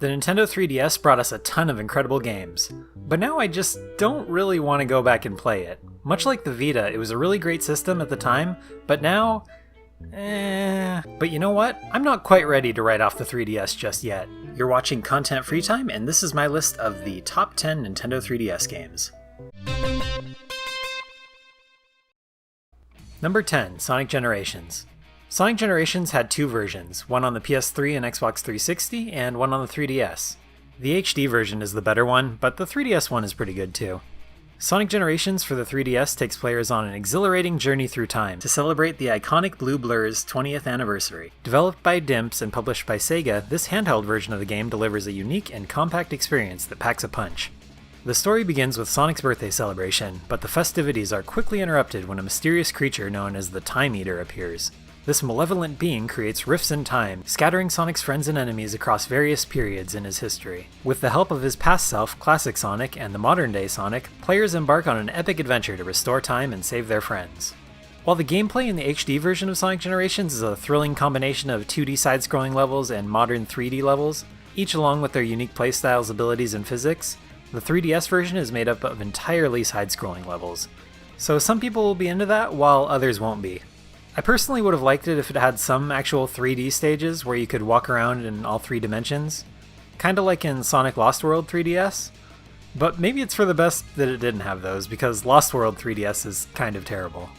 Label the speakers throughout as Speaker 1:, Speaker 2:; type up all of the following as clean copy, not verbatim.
Speaker 1: The Nintendo 3DS brought us a ton of incredible games, but now I just don't really want to go back and play it. Much like the Vita, it was a really great system at the time, but now, But you know what? I'm not quite ready to write off the 3DS just yet. You're watching Content Free Time, and this is my list of the top 10 Nintendo 3DS games. Number 10, Sonic Generations. Sonic Generations had two versions, one on the PS3 and Xbox 360, and one on the 3DS. The HD version is the better one, but the 3DS one is pretty good too. Sonic Generations for the 3DS takes players on an exhilarating journey through time to celebrate the iconic Blue Blur's 20th anniversary. Developed by Dimps and published by Sega, this handheld version of the game delivers a unique and compact experience that packs a punch. The story begins with Sonic's birthday celebration, but the festivities are quickly interrupted when a mysterious creature known as the Time Eater appears. This malevolent being creates rifts in time, scattering Sonic's friends and enemies across various periods in his history. With the help of his past self, Classic Sonic, and the modern-day Sonic, players embark on an epic adventure to restore time and save their friends. While the gameplay in the HD version of Sonic Generations is a thrilling combination of 2D side-scrolling levels and modern 3D levels, each along with their unique playstyles, abilities, and physics, the 3DS version is made up of entirely side-scrolling levels. So some people will be into that, while others won't be. I personally would have liked it if it had some actual 3D stages where you could walk around in all three dimensions, kinda like in Sonic Lost World 3DS, but maybe it's for the best that it didn't have those, because Lost World 3DS is kind of terrible.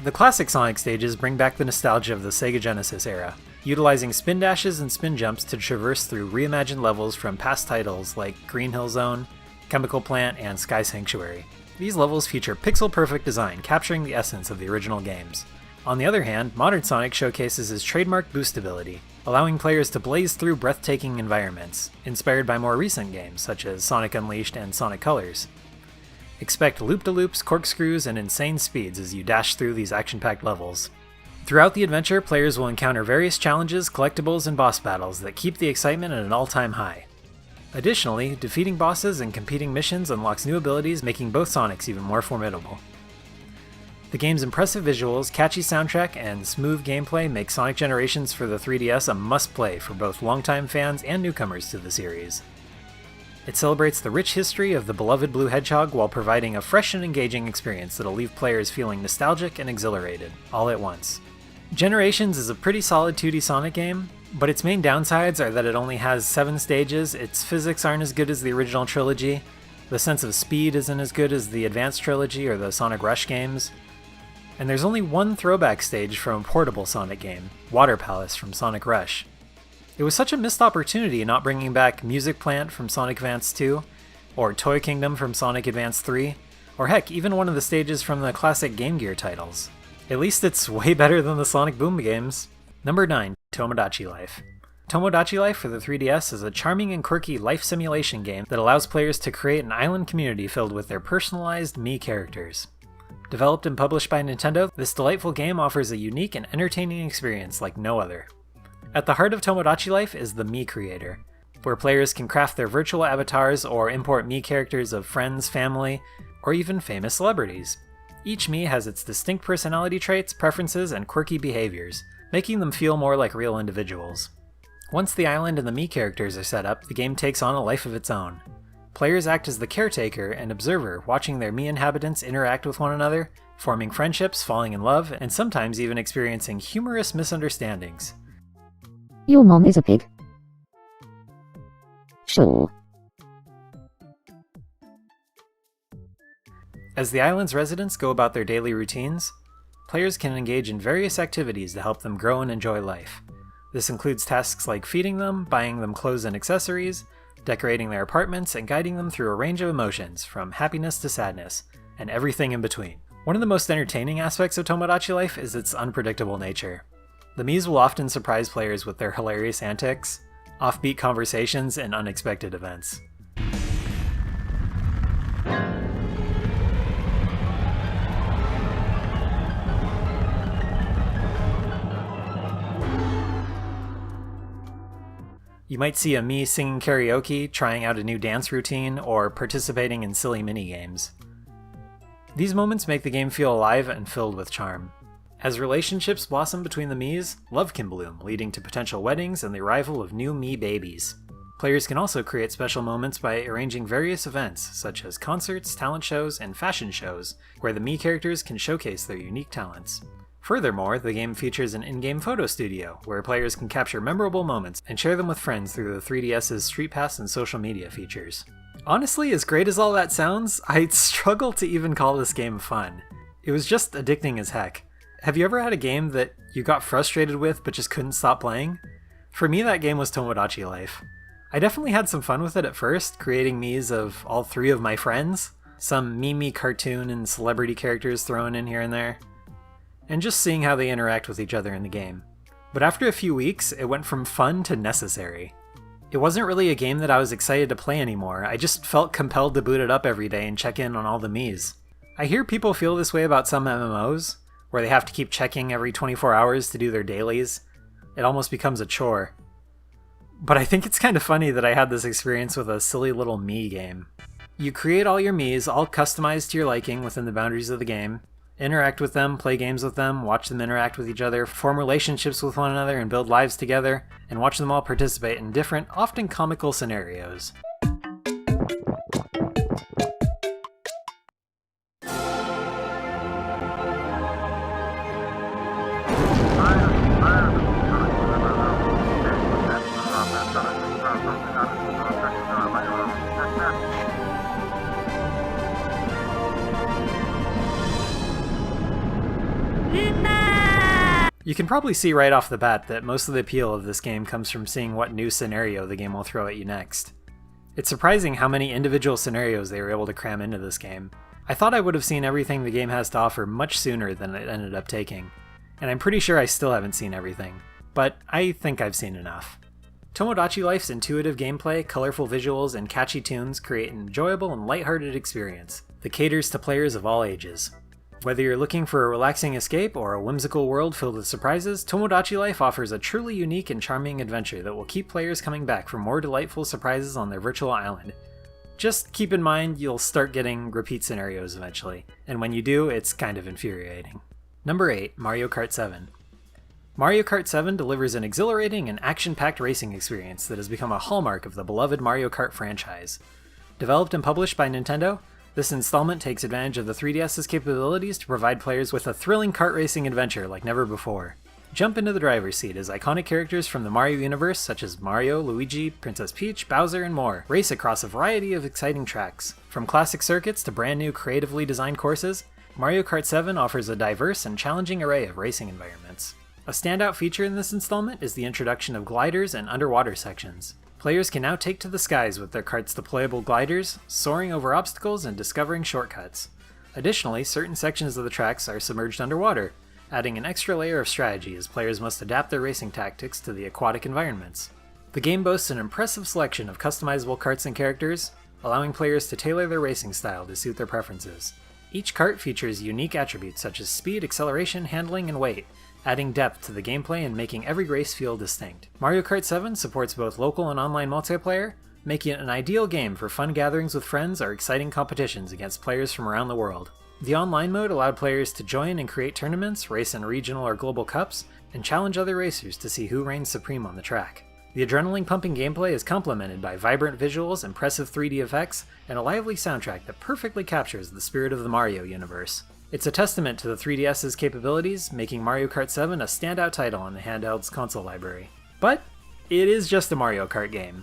Speaker 1: The classic Sonic stages bring back the nostalgia of the Sega Genesis era, utilizing spin dashes and spin jumps to traverse through reimagined levels from past titles like Green Hill Zone, Chemical Plant, and Sky Sanctuary. These levels feature pixel-perfect design, capturing the essence of the original games. On the other hand, modern Sonic showcases his trademark boost ability, allowing players to blaze through breathtaking environments, inspired by more recent games such as Sonic Unleashed and Sonic Colors. Expect loop-de-loops, corkscrews, and insane speeds as you dash through these action-packed levels. Throughout the adventure, players will encounter various challenges, collectibles, and boss battles that keep the excitement at an all-time high. Additionally, defeating bosses and competing missions unlocks new abilities, making both Sonics even more formidable. The game's impressive visuals, catchy soundtrack, and smooth gameplay make Sonic Generations for the 3DS a must-play for both longtime fans and newcomers to the series. It celebrates the rich history of the beloved Blue Hedgehog while providing a fresh and engaging experience that'll leave players feeling nostalgic and exhilarated, all at once. Generations is a pretty solid 2D Sonic game, but its main downsides are that it only has 7 stages, its physics aren't as good as the original trilogy, the sense of speed isn't as good as the Advanced trilogy or the Sonic Rush games, and there's only one throwback stage from a portable Sonic game, Water Palace from Sonic Rush. It was such a missed opportunity not bringing back Music Plant from Sonic Advance 2, or Toy Kingdom from Sonic Advance 3, or heck, even one of the stages from the classic Game Gear titles. At least it's way better than the Sonic Boom games. Number 9, Tomodachi Life. Tomodachi Life for the 3DS is a charming and quirky life simulation game that allows players to create an island community filled with their personalized Mii characters. Developed and published by Nintendo, this delightful game offers a unique and entertaining experience like no other. At the heart of Tomodachi Life is the Mii Creator, where players can craft their virtual avatars or import Mii characters of friends, family, or even famous celebrities. Each Mii has its distinct personality traits, preferences, and quirky behaviors, making them feel more like real individuals. Once the island and the Mii characters are set up, the game takes on a life of its own. Players act as the caretaker and observer, watching their Mii inhabitants interact with one another, forming friendships, falling in love, and sometimes even experiencing humorous misunderstandings.
Speaker 2: Your mom is a pig? Sure.
Speaker 1: As the island's residents go about their daily routines, players can engage in various activities to help them grow and enjoy life. This includes tasks like feeding them, buying them clothes and accessories, decorating their apartments, and guiding them through a range of emotions, from happiness to sadness, and everything in between. One of the most entertaining aspects of Tomodachi Life is its unpredictable nature. The Miis will often surprise players with their hilarious antics, offbeat conversations, and unexpected events. You might see a Mii singing karaoke, trying out a new dance routine, or participating in silly minigames. These moments make the game feel alive and filled with charm. As relationships blossom between the Miis, love can bloom, leading to potential weddings and the arrival of new Mii babies. Players can also create special moments by arranging various events, such as concerts, talent shows, and fashion shows, where the Mii characters can showcase their unique talents. Furthermore, the game features an in-game photo studio, where players can capture memorable moments and share them with friends through the 3DS's Street Pass and social media features. Honestly, as great as all that sounds, I struggle to even call this game fun. It was just addicting as heck. Have you ever had a game that you got frustrated with but just couldn't stop playing? For me, that game was Tomodachi Life. I definitely had some fun with it at first, creating Miis of all 3 of my friends, some meme cartoon and celebrity characters thrown in here and there, and just seeing how they interact with each other in the game. But after a few weeks, it went from fun to necessary. It wasn't really a game that I was excited to play anymore, I just felt compelled to boot it up every day and check in on all the Miis. I hear people feel this way about some MMOs, where they have to keep checking every 24 hours to do their dailies. It almost becomes a chore. But I think it's kind of funny that I had this experience with a silly little Mii game. You create all your Miis, all customized to your liking within the boundaries of the game, interact with them, play games with them, watch them interact with each other, form relationships with one another, and build lives together, and watch them all participate in different, often comical scenarios. You can probably see right off the bat that most of the appeal of this game comes from seeing what new scenario the game will throw at you next. It's surprising how many individual scenarios they were able to cram into this game. I thought I would have seen everything the game has to offer much sooner than it ended up taking, and I'm pretty sure I still haven't seen everything, but I think I've seen enough. Tomodachi Life's intuitive gameplay, colorful visuals, and catchy tunes create an enjoyable and lighthearted experience that caters to players of all ages. Whether you're looking for a relaxing escape or a whimsical world filled with surprises, Tomodachi Life offers a truly unique and charming adventure that will keep players coming back for more delightful surprises on their virtual island. Just keep in mind you'll start getting repeat scenarios eventually, and when you do, it's kind of infuriating. Number 8, Mario Kart 7. Mario Kart 7 delivers an exhilarating and action-packed racing experience that has become a hallmark of the beloved Mario Kart franchise. Developed and published by Nintendo, this installment takes advantage of the 3DS's capabilities to provide players with a thrilling kart racing adventure like never before. Jump into the driver's seat as iconic characters from the Mario universe such as Mario, Luigi, Princess Peach, Bowser, and more race across a variety of exciting tracks. From classic circuits to brand new creatively designed courses, Mario Kart 7 offers a diverse and challenging array of racing environments. A standout feature in this installment is the introduction of gliders and underwater sections. Players can now take to the skies with their kart's deployable gliders, soaring over obstacles and discovering shortcuts. Additionally, certain sections of the tracks are submerged underwater, adding an extra layer of strategy as players must adapt their racing tactics to the aquatic environments. The game boasts an impressive selection of customizable karts and characters, allowing players to tailor their racing style to suit their preferences. Each kart features unique attributes such as speed, acceleration, handling, and weight, adding depth to the gameplay and making every race feel distinct. Mario Kart 7 supports both local and online multiplayer, making it an ideal game for fun gatherings with friends or exciting competitions against players from around the world. The online mode allowed players to join and create tournaments, race in regional or global cups, and challenge other racers to see who reigns supreme on the track. The adrenaline-pumping gameplay is complemented by vibrant visuals, impressive 3D effects, and a lively soundtrack that perfectly captures the spirit of the Mario universe. It's a testament to the 3DS's capabilities, making Mario Kart 7 a standout title in the handheld's console library. But it is just a Mario Kart game.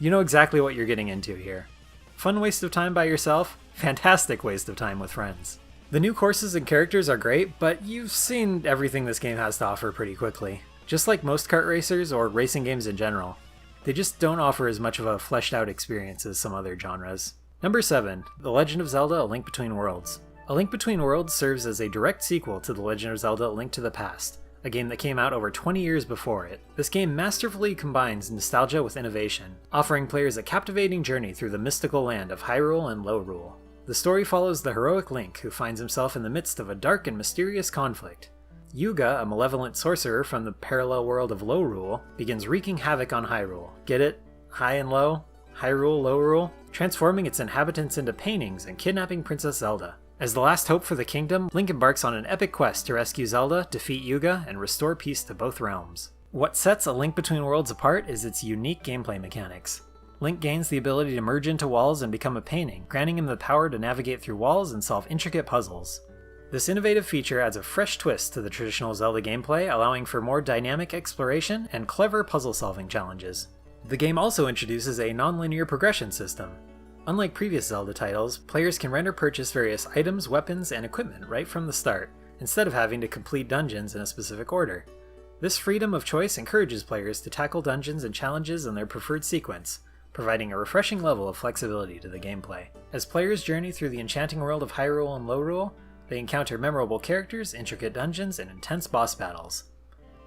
Speaker 1: You know exactly what you're getting into here. Fun waste of time by yourself, fantastic waste of time with friends. The new courses and characters are great, but you've seen everything this game has to offer pretty quickly. Just like most kart racers or racing games in general, they just don't offer as much of a fleshed out experience as some other genres. Number 7, The Legend of Zelda: A Link Between Worlds. A Link Between Worlds serves as a direct sequel to The Legend of Zelda: A Link to the Past, a game that came out over 20 years before it. This game masterfully combines nostalgia with innovation, offering players a captivating journey through the mystical land of Hyrule and Lorule. The story follows the heroic Link, who finds himself in the midst of a dark and mysterious conflict. Yuga, a malevolent sorcerer from the parallel world of Lorule, begins wreaking havoc on Hyrule. Get it? High and low? Hyrule, Lorule? Transforming its inhabitants into paintings and kidnapping Princess Zelda. As the last hope for the kingdom, Link embarks on an epic quest to rescue Zelda, defeat Yuga, and restore peace to both realms. What sets A Link Between Worlds apart is its unique gameplay mechanics. Link gains the ability to merge into walls and become a painting, granting him the power to navigate through walls and solve intricate puzzles. This innovative feature adds a fresh twist to the traditional Zelda gameplay, allowing for more dynamic exploration and clever puzzle-solving challenges. The game also introduces a non-linear progression system. Unlike previous Zelda titles, players can rent or purchase various items, weapons, and equipment right from the start, instead of having to complete dungeons in a specific order. This freedom of choice encourages players to tackle dungeons and challenges in their preferred sequence, providing a refreshing level of flexibility to the gameplay. As players journey through the enchanting world of Hyrule and Lorule, they encounter memorable characters, intricate dungeons, and intense boss battles.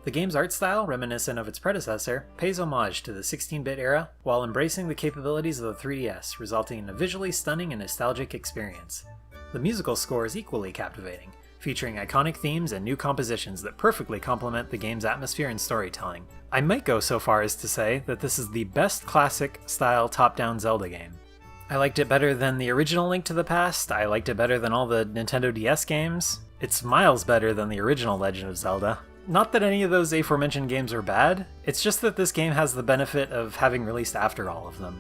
Speaker 1: The game's art style, reminiscent of its predecessor, pays homage to the 16-bit era while embracing the capabilities of the 3DS, resulting in a visually stunning and nostalgic experience. The musical score is equally captivating, featuring iconic themes and new compositions that perfectly complement the game's atmosphere and storytelling. I might go so far as to say that this is the best classic-style top-down Zelda game. I liked it better than the original Link to the Past, I liked it better than all the Nintendo DS games. It's miles better than the original Legend of Zelda. Not that any of those aforementioned games are bad, it's just that this game has the benefit of having released after all of them.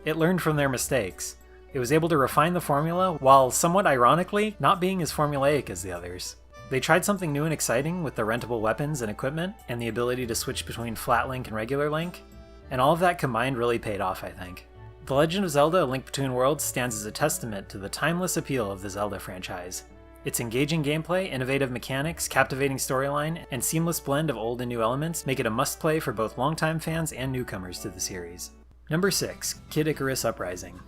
Speaker 1: It learned from their mistakes. It was able to refine the formula while, somewhat ironically, not being as formulaic as the others. They tried something new and exciting with the rentable weapons and equipment, and the ability to switch between Flat Link and regular Link, and all of that combined really paid off, I think. The Legend of Zelda: A Link Between Worlds stands as a testament to the timeless appeal of the Zelda franchise. Its engaging gameplay, innovative mechanics, captivating storyline, and seamless blend of old and new elements make it a must-play for both longtime fans and newcomers to the series. Number 6. Kid Icarus Uprising.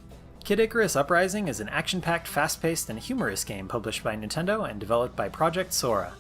Speaker 1: Kid Icarus Uprising is an action-packed, fast-paced, and humorous game published by Nintendo and developed by Project Sora,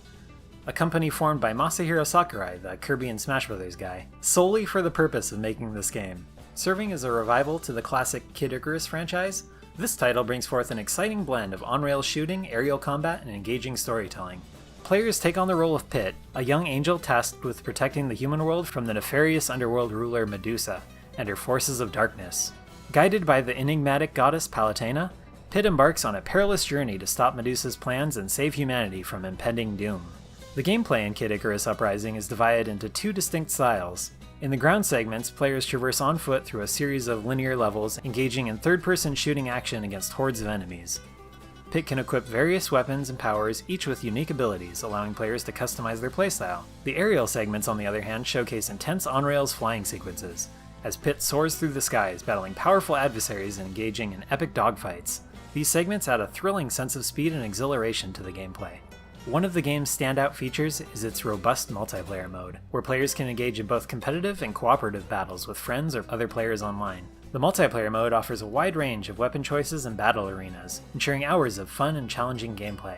Speaker 1: a company formed by Masahiro Sakurai, the Kirby and Smash Bros. Guy, solely for the purpose of making this game. Serving as a revival to the classic Kid Icarus franchise, this title brings forth an exciting blend of on-rails shooting, aerial combat, and engaging storytelling. Players take on the role of Pit, a young angel tasked with protecting the human world from the nefarious underworld ruler Medusa and her forces of darkness. Guided by the enigmatic goddess Palutena, Pit embarks on a perilous journey to stop Medusa's plans and save humanity from impending doom. The gameplay in Kid Icarus Uprising is divided into two distinct styles. In the ground segments, players traverse on foot through a series of linear levels, engaging in third-person shooting action against hordes of enemies. Pit can equip various weapons and powers, each with unique abilities, allowing players to customize their playstyle. The aerial segments, on the other hand, showcase intense on-rails flying sequences, as Pit soars through the skies, battling powerful adversaries and engaging in epic dogfights. These segments add a thrilling sense of speed and exhilaration to the gameplay. One of the game's standout features is its robust multiplayer mode, where players can engage in both competitive and cooperative battles with friends or other players online. The multiplayer mode offers a wide range of weapon choices and battle arenas, ensuring hours of fun and challenging gameplay.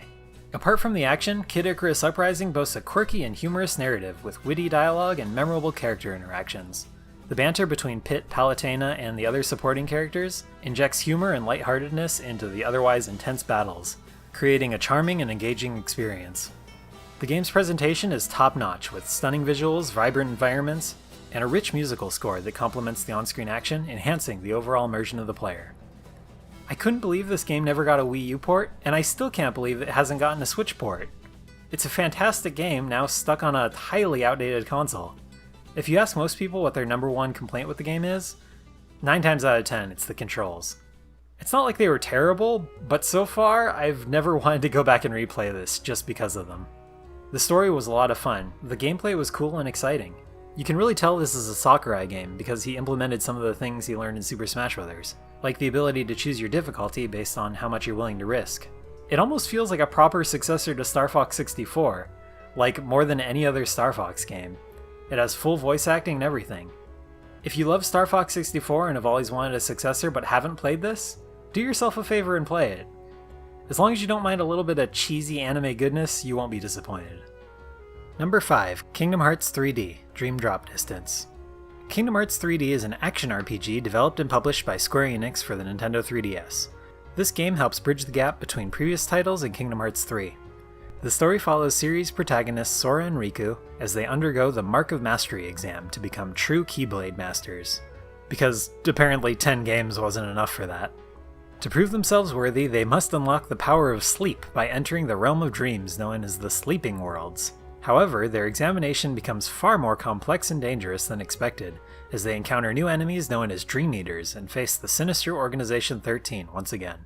Speaker 1: Apart from the action, Kid Icarus Uprising boasts a quirky and humorous narrative with witty dialogue and memorable character interactions. The banter between Pit, Palutena, and the other supporting characters injects humor and lightheartedness into the otherwise intense battles, creating a charming and engaging experience. The game's presentation is top-notch, with stunning visuals, vibrant environments, and a rich musical score that complements the on-screen action, enhancing the overall immersion of the player. I couldn't believe this game never got a Wii U port, and I still can't believe it hasn't gotten a Switch port. It's a fantastic game now stuck on a highly outdated console. If you ask most people what their number one complaint with the game is, 9 times out of 10 it's the controls. It's not like they were terrible, but so far, I've never wanted to go back and replay this just because of them. The story was a lot of fun, the gameplay was cool and exciting. You can really tell this is a Sakurai game because he implemented some of the things he learned in Super Smash Bros., like the ability to choose your difficulty based on how much you're willing to risk. It almost feels like a proper successor to Star Fox 64, like more than any other Star Fox game. It has full voice acting and everything. If you love Star Fox 64 and have always wanted a successor but haven't played this, do yourself a favor and play it. As long as you don't mind a little bit of cheesy anime goodness, you won't be disappointed. Number 5. Kingdom Hearts 3D Dream Drop Distance. Kingdom Hearts 3D is an action RPG developed and published by Square Enix for the Nintendo 3DS. This game helps bridge the gap between previous titles and Kingdom Hearts 3. The story follows series protagonists Sora and Riku as they undergo the Mark of Mastery exam to become true Keyblade Masters. Because apparently 10 games wasn't enough for that. To prove themselves worthy, they must unlock the power of sleep by entering the realm of dreams known as the Sleeping Worlds. However, their examination becomes far more complex and dangerous than expected, as they encounter new enemies known as Dream Eaters and face the sinister Organization 13 once again.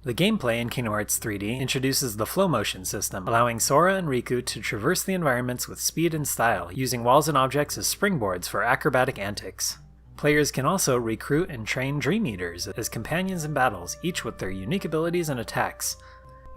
Speaker 1: The gameplay in Kingdom Hearts 3D introduces the flow motion system, allowing Sora and Riku to traverse the environments with speed and style, using walls and objects as springboards for acrobatic antics. Players can also recruit and train Dream Eaters as companions in battles, each with their unique abilities and attacks.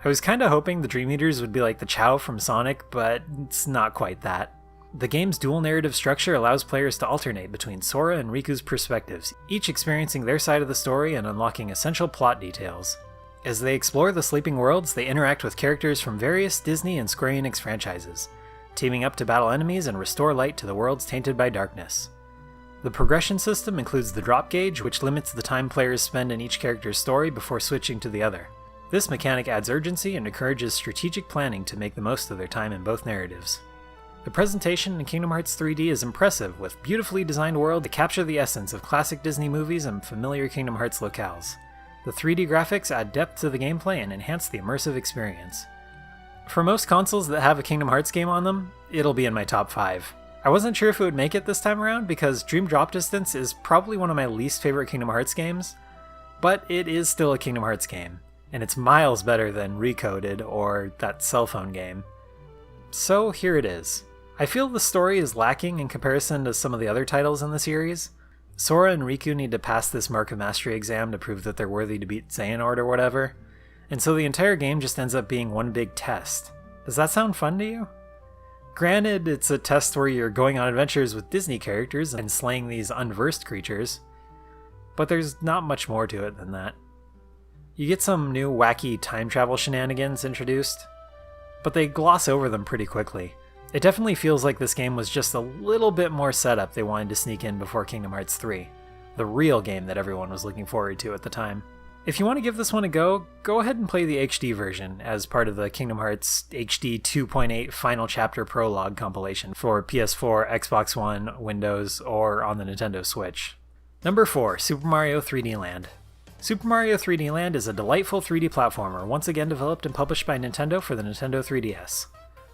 Speaker 1: I was kinda hoping the Dream Eaters would be like the Chow from Sonic, but it's not quite that. The game's dual narrative structure allows players to alternate between Sora and Riku's perspectives, each experiencing their side of the story and unlocking essential plot details. As they explore the Sleeping Worlds, they interact with characters from various Disney and Square Enix franchises, teaming up to battle enemies and restore light to the worlds tainted by darkness. The progression system includes the drop gauge, which limits the time players spend in each character's story before switching to the other. This mechanic adds urgency and encourages strategic planning to make the most of their time in both narratives. The presentation in Kingdom Hearts 3D is impressive, with beautifully designed worlds that capture the essence of classic Disney movies and familiar Kingdom Hearts locales. The 3D graphics add depth to the gameplay and enhance the immersive experience. For most consoles that have a Kingdom Hearts game on them, it'll be in my top 5. I wasn't sure if it would make it this time around because Dream Drop Distance is probably one of my least favorite Kingdom Hearts games, but it is still a Kingdom Hearts game, and it's miles better than Recoded or that cell phone game. So here it is. I feel the story is lacking in comparison to some of the other titles in the series. Sora and Riku need to pass this Mark of Mastery exam to prove that they're worthy to beat Xehanort or whatever, and so the entire game just ends up being one big test. Does that sound fun to you? Granted, it's a test where you're going on adventures with Disney characters and slaying these unversed creatures, but there's not much more to it than that. You get some new wacky time travel shenanigans introduced, but they gloss over them pretty quickly. It definitely feels like this game was just a little bit more setup they wanted to sneak in before Kingdom Hearts 3, the real game that everyone was looking forward to at the time. If you want to give this one a go ahead and play the HD version as part of the Kingdom Hearts HD 2.8 Final Chapter Prologue compilation for PS4, Xbox One, Windows, or on the Nintendo Switch. Number 4, Super Mario 3D Land. Super Mario 3D Land is a delightful 3D platformer once again developed and published by Nintendo for the Nintendo 3DS.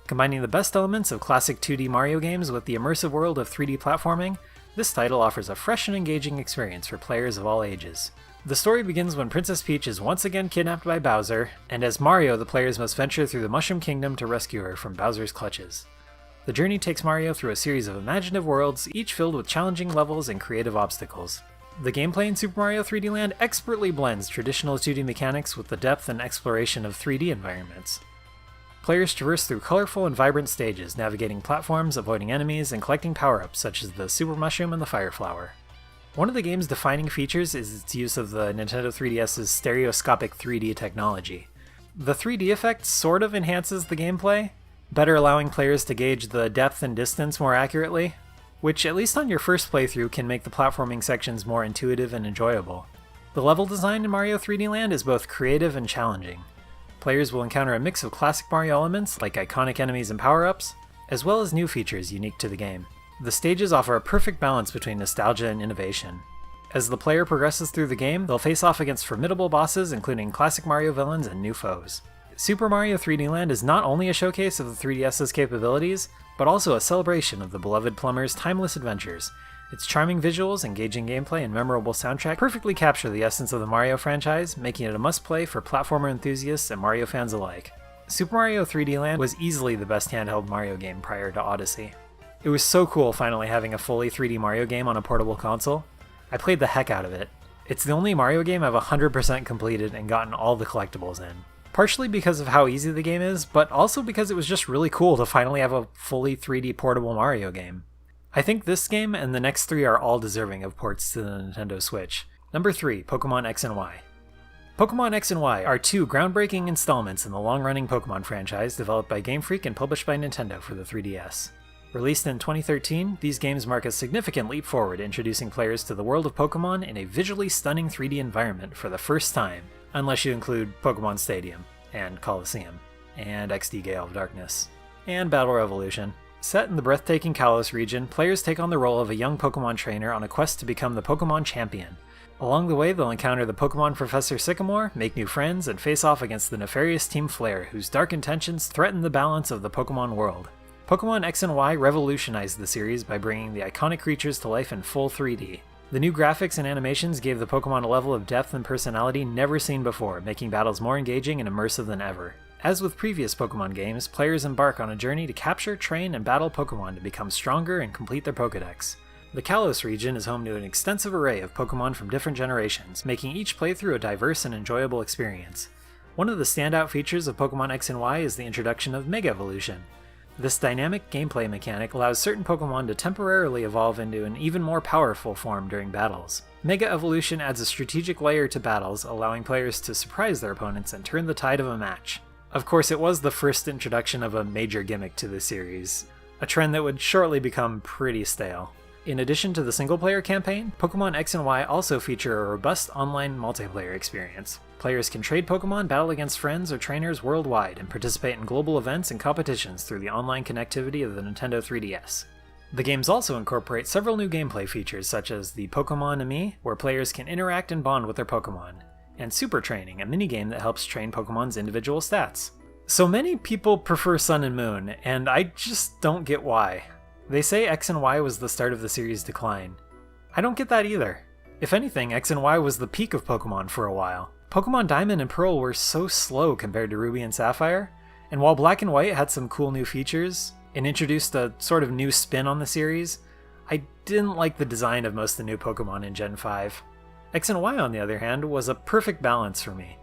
Speaker 1: Combining the best elements of classic 2D Mario games with the immersive world of 3D platforming, this title offers a fresh and engaging experience for players of all ages. The story begins when Princess Peach is once again kidnapped by Bowser, and as Mario, the players must venture through the Mushroom Kingdom to rescue her from Bowser's clutches. The journey takes Mario through a series of imaginative worlds, each filled with challenging levels and creative obstacles. The gameplay in Super Mario 3D Land expertly blends traditional 2D mechanics with the depth and exploration of 3D environments. Players traverse through colorful and vibrant stages, navigating platforms, avoiding enemies, and collecting power-ups such as the Super Mushroom and the Fire Flower. One of the game's defining features is its use of the Nintendo 3DS's stereoscopic 3D technology. The 3D effect sort of enhances the gameplay, better allowing players to gauge the depth and distance more accurately, which at least on your first playthrough can make the platforming sections more intuitive and enjoyable. The level design in Mario 3D Land is both creative and challenging. Players will encounter a mix of classic Mario elements like iconic enemies and power-ups, as well as new features unique to the game. The stages offer a perfect balance between nostalgia and innovation. As the player progresses through the game, they'll face off against formidable bosses including classic Mario villains and new foes. Super Mario 3D Land is not only a showcase of the 3DS's capabilities, but also a celebration of the beloved plumber's timeless adventures. Its charming visuals, engaging gameplay, and memorable soundtrack perfectly capture the essence of the Mario franchise, making it a must-play for platformer enthusiasts and Mario fans alike. Super Mario 3D Land was easily the best handheld Mario game prior to Odyssey. It was so cool finally having a fully 3D Mario game on a portable console. I played the heck out of it. It's the only Mario game I've 100% completed and gotten all the collectibles in. Partially because of how easy the game is, but also because it was just really cool to finally have a fully 3D portable Mario game. I think this game and the next 3 are all deserving of ports to the Nintendo Switch. Number 3, Pokemon X and Y. Pokemon X and Y are 2 groundbreaking installments in the long-running Pokemon franchise developed by Game Freak and published by Nintendo for the 3DS. Released in 2013, these games mark a significant leap forward, introducing players to the world of Pokemon in a visually stunning 3D environment for the first time, unless you include Pokemon Stadium, and Coliseum, and XD Gale of Darkness, and Battle Revolution. Set in the breathtaking Kalos region, players take on the role of a young Pokemon trainer on a quest to become the Pokemon Champion. Along the way, they'll encounter the Pokemon Professor Sycamore, make new friends, and face off against the nefarious Team Flare, whose dark intentions threaten the balance of the Pokemon world. Pokemon X and Y revolutionized the series by bringing the iconic creatures to life in full 3D. The new graphics and animations gave the Pokemon a level of depth and personality never seen before, making battles more engaging and immersive than ever. As with previous Pokemon games, players embark on a journey to capture, train, and battle Pokemon to become stronger and complete their Pokedex. The Kalos region is home to an extensive array of Pokemon from different generations, making each playthrough a diverse and enjoyable experience. One of the standout features of Pokemon X and Y is the introduction of Mega Evolution. This dynamic gameplay mechanic allows certain Pokemon to temporarily evolve into an even more powerful form during battles. Mega Evolution adds a strategic layer to battles, allowing players to surprise their opponents and turn the tide of a match. Of course, it was the first introduction of a major gimmick to the series, a trend that would shortly become pretty stale. In addition to the single-player campaign, Pokemon X and Y also feature a robust online multiplayer experience. Players can trade Pokemon, battle against friends or trainers worldwide, and participate in global events and competitions through the online connectivity of the Nintendo 3DS. The games also incorporate several new gameplay features such as the Pokemon Ami, where players can interact and bond with their Pokemon, and Super Training, a minigame that helps train Pokemon's individual stats. So many people prefer Sun and Moon, and I just don't get why. They say X and Y was the start of the series' decline. I don't get that either. If anything, X and Y was the peak of Pokemon for a while. Pokemon Diamond and Pearl were so slow compared to Ruby and Sapphire, and while Black and White had some cool new features and introduced a sort of new spin on the series, I didn't like the design of most of the new Pokemon in Gen 5. X and Y, on the other hand, was a perfect balance for me.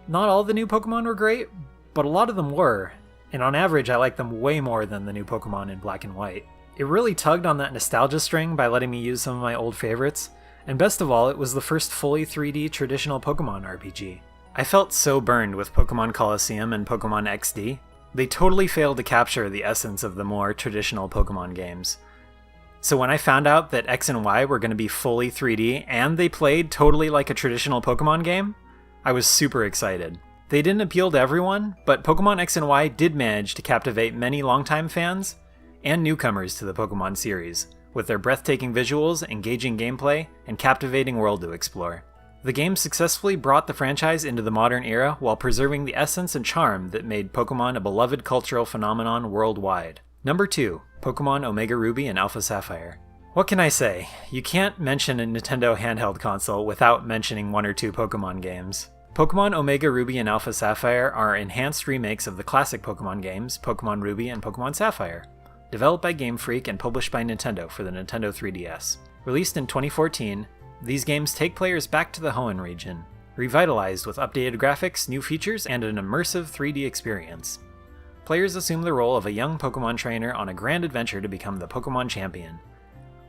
Speaker 1: Not all the new Pokemon were great, but a lot of them were, and on average I liked them way more than the new Pokemon in Black and White. It really tugged on that nostalgia string by letting me use some of my old favorites, and best of all, it was the first fully 3D traditional Pokemon RPG. I felt so burned with Pokemon Colosseum and Pokemon XD. They totally failed to capture the essence of the more traditional Pokemon games. So when I found out that X and Y were going to be fully 3D and they played totally like a traditional Pokemon game, I was super excited. They didn't appeal to everyone, but Pokemon X and Y did manage to captivate many longtime fans and newcomers to the Pokemon series, with their breathtaking visuals, engaging gameplay, and captivating world to explore. The game successfully brought the franchise into the modern era while preserving the essence and charm that made Pokemon a beloved cultural phenomenon worldwide. Number 2, Pokemon Omega Ruby and Alpha Sapphire. What can I say? You can't mention a Nintendo handheld console without mentioning one or two Pokemon games. Pokemon Omega Ruby and Alpha Sapphire are enhanced remakes of the classic Pokemon games, Pokemon Ruby and Pokemon Sapphire, developed by Game Freak and published by Nintendo for the Nintendo 3DS. Released in 2014, these games take players back to the Hoenn region, revitalized with updated graphics, new features, and an immersive 3D experience. Players assume the role of a young Pokemon trainer on a grand adventure to become the Pokemon champion.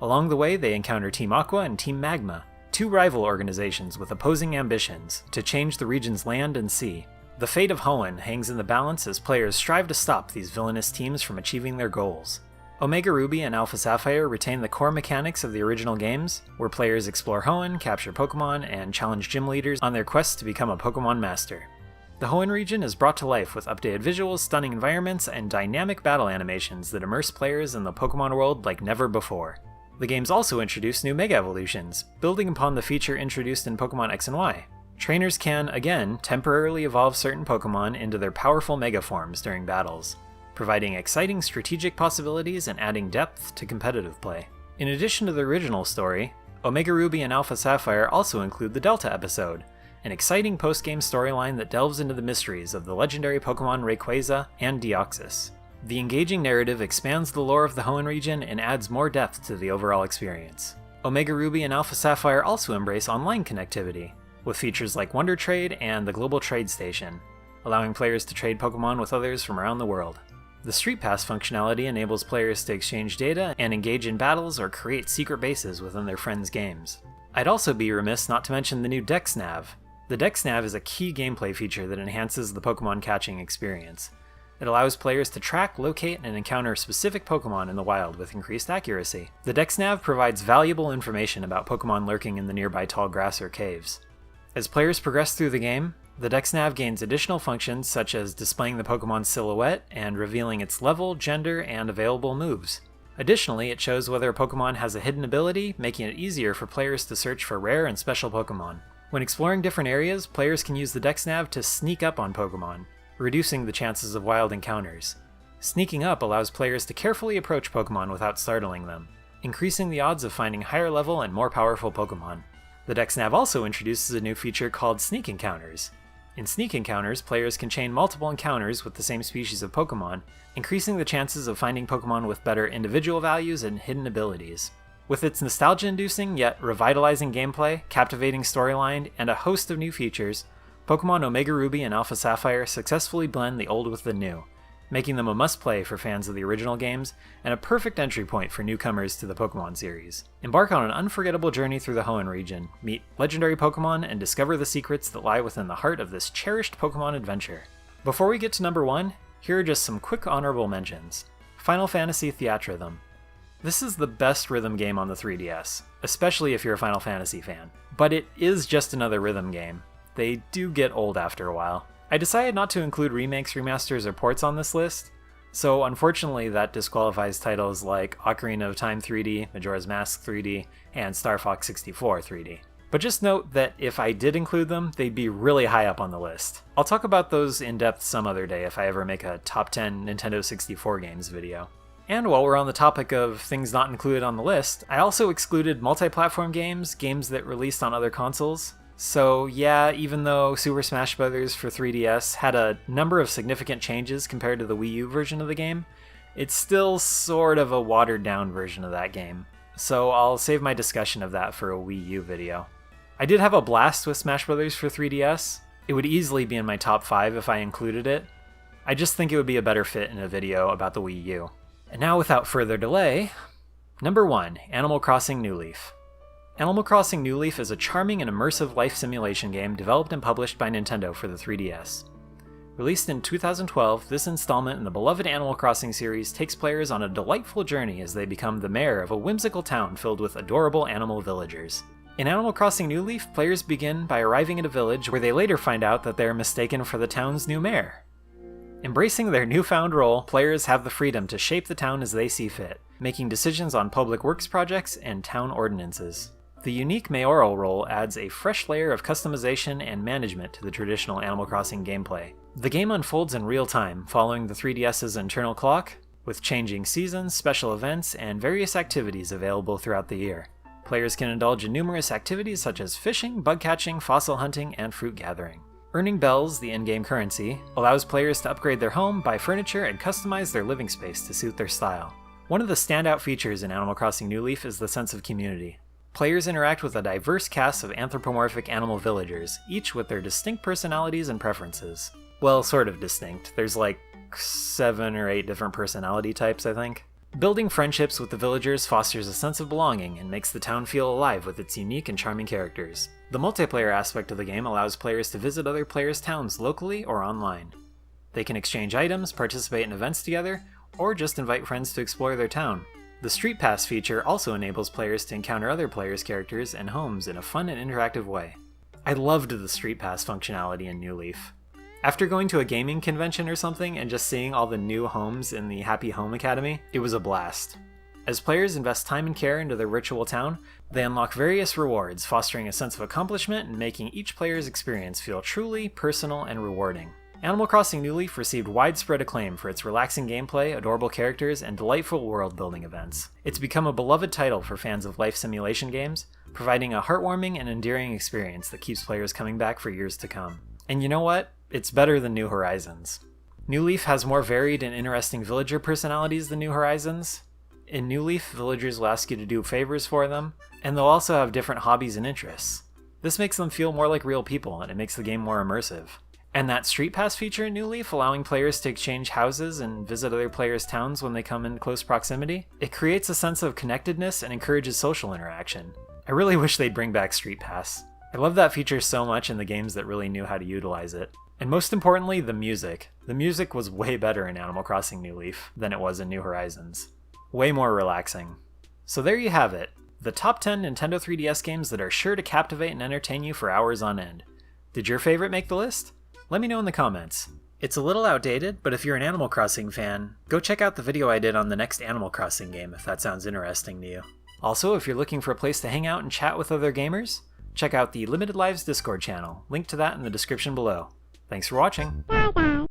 Speaker 1: Along the way, they encounter Team Aqua and Team Magma, two rival organizations with opposing ambitions to change the region's land and sea. The fate of Hoenn hangs in the balance as players strive to stop these villainous teams from achieving their goals. Omega Ruby and Alpha Sapphire retain the core mechanics of the original games, where players explore Hoenn, capture Pokemon, and challenge gym leaders on their quests to become a Pokemon Master. The Hoenn region is brought to life with updated visuals, stunning environments, and dynamic battle animations that immerse players in the Pokemon world like never before. The games also introduce new Mega Evolutions, building upon the feature introduced in Pokemon X and Y. Trainers can, again, temporarily evolve certain Pokemon into their powerful Mega forms during battles, providing exciting strategic possibilities and adding depth to competitive play. In addition to the original story, Omega Ruby and Alpha Sapphire also include the Delta episode, an exciting post-game storyline that delves into the mysteries of the legendary Pokemon Rayquaza and Deoxys. The engaging narrative expands the lore of the Hoenn region and adds more depth to the overall experience. Omega Ruby and Alpha Sapphire also embrace online connectivity, with features like Wonder Trade and the Global Trade Station, allowing players to trade Pokemon with others from around the world. The Street Pass functionality enables players to exchange data and engage in battles or create secret bases within their friends' games. I'd also be remiss not to mention the new Dex Nav. The Dex Nav is a key gameplay feature that enhances the Pokemon catching experience. It allows players to track, locate, and encounter specific Pokemon in the wild with increased accuracy. The Dex Nav provides valuable information about Pokemon lurking in the nearby tall grass or caves. As players progress through the game, the Dex Nav gains additional functions such as displaying the Pokemon's silhouette and revealing its level, gender, and available moves. Additionally, it shows whether a Pokemon has a hidden ability, making it easier for players to search for rare and special Pokemon. When exploring different areas, players can use the Dex Nav to sneak up on Pokemon, reducing the chances of wild encounters. Sneaking up allows players to carefully approach Pokemon without startling them, increasing the odds of finding higher level and more powerful Pokemon. The Dex Nav also introduces a new feature called Sneak Encounters. In Sneak Encounters, players can chain multiple encounters with the same species of Pokemon, increasing the chances of finding Pokemon with better individual values and hidden abilities. With its nostalgia-inducing yet revitalizing gameplay, captivating storyline, and a host of new features, Pokemon Omega Ruby and Alpha Sapphire successfully blend the old with the new, making them a must-play for fans of the original games and a perfect entry point for newcomers to the Pokemon series. Embark on an unforgettable journey through the Hoenn region, meet legendary Pokemon, and discover the secrets that lie within the heart of this cherished Pokemon adventure. Before we get to number 1, here are just some quick honorable mentions. Final Fantasy Theatrhythm. This is the best rhythm game on the 3DS, especially if you're a Final Fantasy fan. But it is just another rhythm game. They do get old after a while. I decided not to include remakes, remasters, or ports on this list, so unfortunately that disqualifies titles like Ocarina of Time 3D, Majora's Mask 3D, and Star Fox 64 3D. But just note that if I did include them, they'd be really high up on the list. I'll talk about those in depth some other day if I ever make a top 10 Nintendo 64 games video. And while we're on the topic of things not included on the list, I also excluded multi-platform games, games that released on other consoles. So yeah, even though Super Smash Bros. For 3DS had a number of significant changes compared to the Wii U version of the game, it's still sort of a watered-down version of that game. So I'll save my discussion of that for a Wii U video. I did have a blast with Smash Bros. For 3DS. It would easily be in my top 5 if I included it. I just think it would be a better fit in a video about the Wii U. And now without further delay, number 1, Animal Crossing New Leaf. Animal Crossing New Leaf is a charming and immersive life simulation game developed and published by Nintendo for the 3DS. Released in 2012, this installment in the beloved Animal Crossing series takes players on a delightful journey as they become the mayor of a whimsical town filled with adorable animal villagers. In Animal Crossing New Leaf, players begin by arriving at a village where they later find out that they are mistaken for the town's new mayor. Embracing their newfound role, players have the freedom to shape the town as they see fit, making decisions on public works projects and town ordinances. The unique mayoral role adds a fresh layer of customization and management to the traditional Animal Crossing gameplay. The game unfolds in real time, following the 3DS's internal clock, with changing seasons, special events, and various activities available throughout the year. Players can indulge in numerous activities such as fishing, bug catching, fossil hunting, and fruit gathering. Earning bells, the in-game currency, allows players to upgrade their home, buy furniture, and customize their living space to suit their style. One of the standout features in Animal Crossing New Leaf is the sense of community. Players interact with a diverse cast of anthropomorphic animal villagers, each with their distinct personalities and preferences. Well, sort of distinct. There's like 7 or 8 different personality types, I think. Building friendships with the villagers fosters a sense of belonging and makes the town feel alive with its unique and charming characters. The multiplayer aspect of the game allows players to visit other players' towns locally or online. They can exchange items, participate in events together, or just invite friends to explore their town. The Street Pass feature also enables players to encounter other players' characters and homes in a fun and interactive way. I loved the Street Pass functionality in New Leaf. After going to a gaming convention or something and just seeing all the new homes in the Happy Home Academy, it was a blast. As players invest time and care into their virtual town, they unlock various rewards, fostering a sense of accomplishment and making each player's experience feel truly personal and rewarding. Animal Crossing New Leaf received widespread acclaim for its relaxing gameplay, adorable characters, and delightful world-building events. It's become a beloved title for fans of life simulation games, providing a heartwarming and endearing experience that keeps players coming back for years to come. And you know what? It's better than New Horizons. New Leaf has more varied and interesting villager personalities than New Horizons. In New Leaf, villagers will ask you to do favors for them, and they'll also have different hobbies and interests. This makes them feel more like real people, and it makes the game more immersive. And that Street Pass feature in New Leaf, allowing players to exchange houses and visit other players' towns when they come in close proximity, it creates a sense of connectedness and encourages social interaction. I really wish they'd bring back Street Pass. I love that feature so much in the games that really knew how to utilize it. And most importantly, the music. The music was way better in Animal Crossing New Leaf than it was in New Horizons. Way more relaxing. So there you have it, the top 10 Nintendo 3DS games that are sure to captivate and entertain you for hours on end. Did your favorite make the list? Let me know in the comments. It's a little outdated, but if you're an Animal Crossing fan, go check out the video I did on the next Animal Crossing game if that sounds interesting to you. Also, if you're looking for a place to hang out and chat with other gamers, check out the Limited Lives Discord channel, link to that in the description below. Thanks for watching!